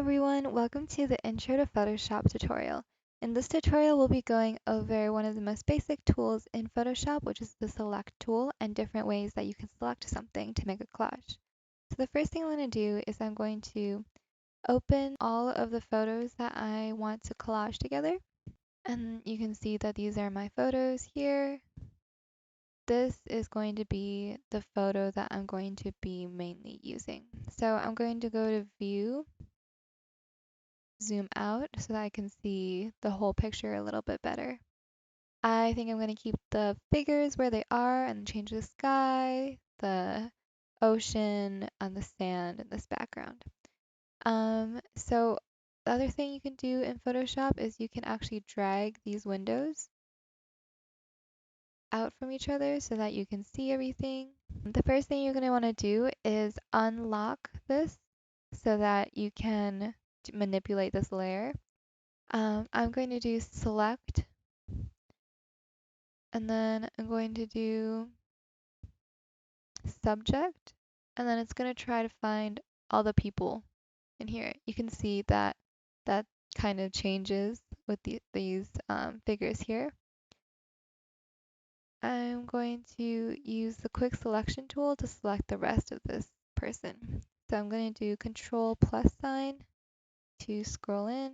everyone, welcome to the Intro to Photoshop tutorial. In this tutorial, we'll be going over one of the most basic tools in Photoshop, which is the select tool, and different ways that you can select something to make a collage. So the first thing I'm going to do is I'm going to open all of the photos that I want to collage together. And you can see that these are my photos here. This is going to be the photo that I'm going to be mainly using. So I'm going to go to View, zoom out so that I can see the whole picture a little bit better. I think I'm going to keep the figures where they are and change the sky, the ocean, and the sand in this background. So the other thing you can do in Photoshop is you can actually drag these windows out from each other so that you can see everything. The first thing you're going to want to do is unlock this so that you can manipulate this layer. I'm going to do select, and then I'm going to do subject, and then it's going to try to find all the people in here. You can see that that kind of changes with these figures here. I'm going to use the quick selection tool to select the rest of this person. So I'm going to do Control plus sign to scroll in,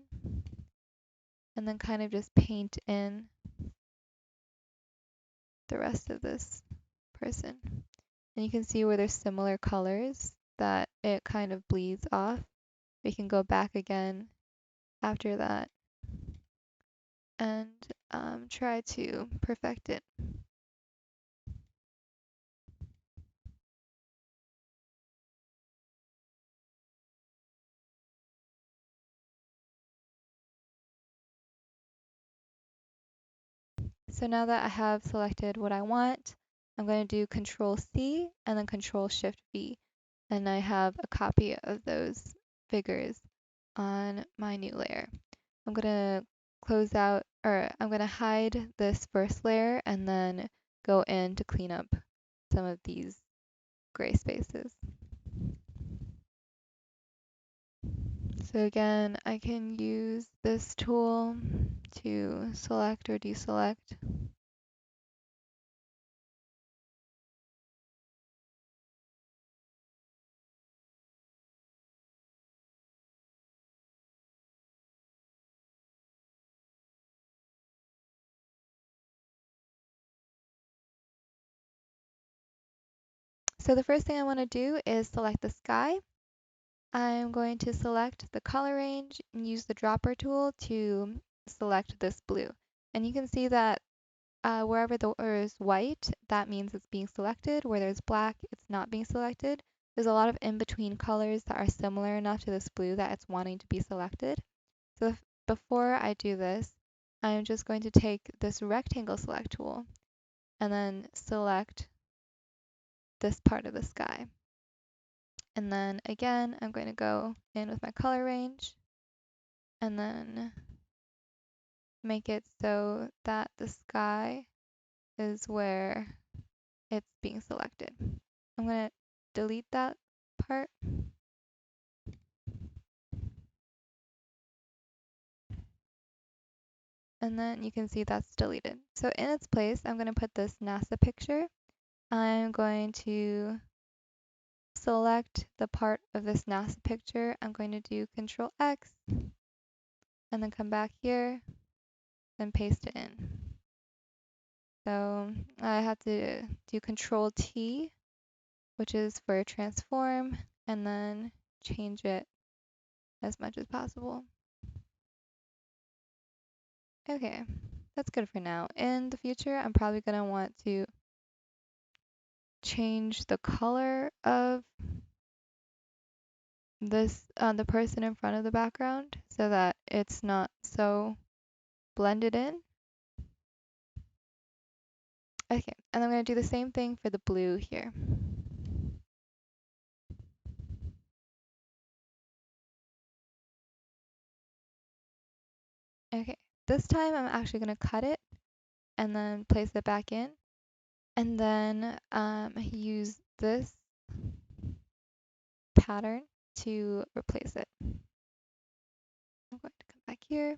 and then kind of just paint in the rest of this person. And you can see where there's similar colors that it kind of bleeds off. We can go back again after that and try to perfect it. So now that I have selected what I want, I'm going to do Control C and then Control Shift V. And I have a copy of those figures on my new layer. I'm going to close out, or I'm going to hide this first layer and then go in to clean up some of these gray spaces. So again, I can use this tool to select or deselect. So the first thing I want to do is select the sky. I'm going to select the color range and use the dropper tool to select this blue. And you can see that wherever there is white, that means it's being selected. Where there's black, it's not being selected. There's a lot of in-between colors that are similar enough to this blue that it's wanting to be selected. So before I do this, I'm just going to take this rectangle select tool and then select this part of the sky. And then again, I'm going to go in with my color range and then make it so that the sky is where it's being selected. I'm going to delete that part. And then you can see that's deleted. So in its place, I'm going to put this NASA picture. I'm going to select the part of this NASA picture. I'm going to do Control X and then come back here and paste it in. So I have to do Control T, which is for transform, and then change it as much as possible. Okay, that's good for now. In the future, I'm probably going to want to change the color of this the person in front of the background so that it's not so blended in. Okay, and I'm going to do the same thing for the blue here. Okay, this time I'm actually going to cut it and then place it back in, and then use this pattern to replace it. back here.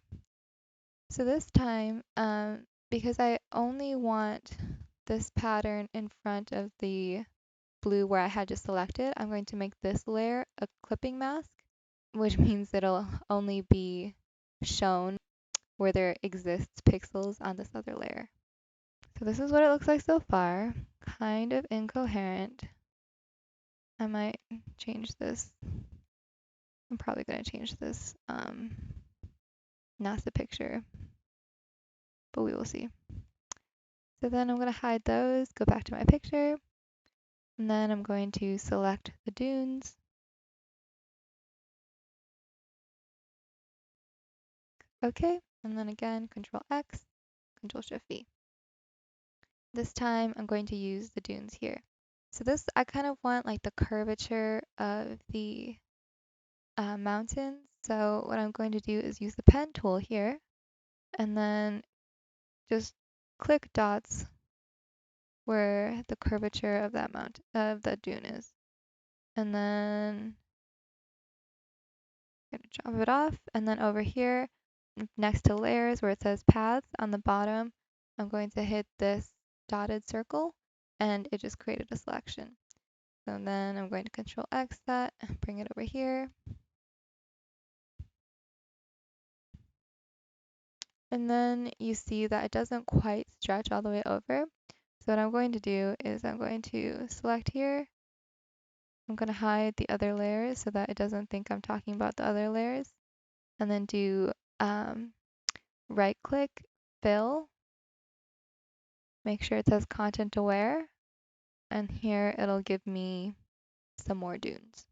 So this time, because I only want this pattern in front of the blue where I had just selected, I'm going to make this layer a clipping mask, which means it'll only be shown where there exists pixels on this other layer. So this is what it looks like so far. Kind of incoherent. I might change this. I'm probably going to change this NASA picture, but we will see. So then I'm going to hide those, go back to my picture, and then I'm going to select the dunes. Okay, and then again, Control X, Control Shift V. This time I'm going to use the dunes here. So this, I kind of want like the curvature of the mountains. So what I'm going to do is use the pen tool here, and then just click dots where the curvature of that of the dune is. And then I'm going to drop it off, and then over here next to layers where it says paths on the bottom, I'm going to hit this dotted circle, and it just created a selection. So then I'm going to Control X that, bring it over here. And then you see that it doesn't quite stretch all the way over. So what I'm going to do is I'm going to select here. I'm going to hide the other layers so that it doesn't think I'm talking about the other layers. And then do right click, fill, make sure it says content aware. And here it'll give me some more dunes.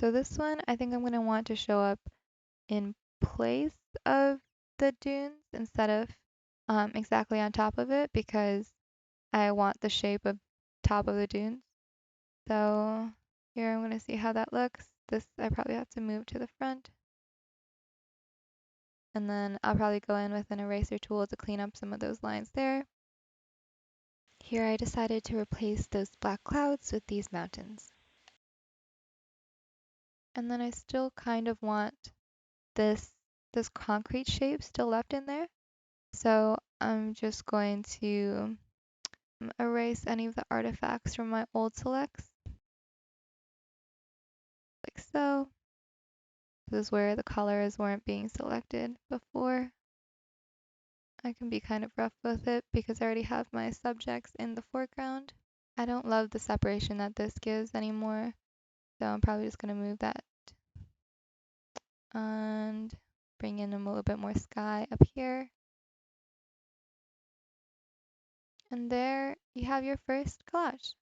So this one, I think I'm going to want to show up in place of the dunes instead of exactly on top of it, because I want the shape of top of the dunes. So here I'm going to see how that looks. This I probably have to move to the front. And then I'll probably go in with an eraser tool to clean up some of those lines there. Here I decided to replace those black clouds with these mountains. And then I still kind of want this concrete shape still left in there. So I'm just going to erase any of the artifacts from my old selects, like so. This is where the colors weren't being selected before. I can be kind of rough with it because I already have my subjects in the foreground. I don't love the separation that this gives anymore, so I'm probably just going to move that and bring in a little bit more sky up here. And there you have your first collage.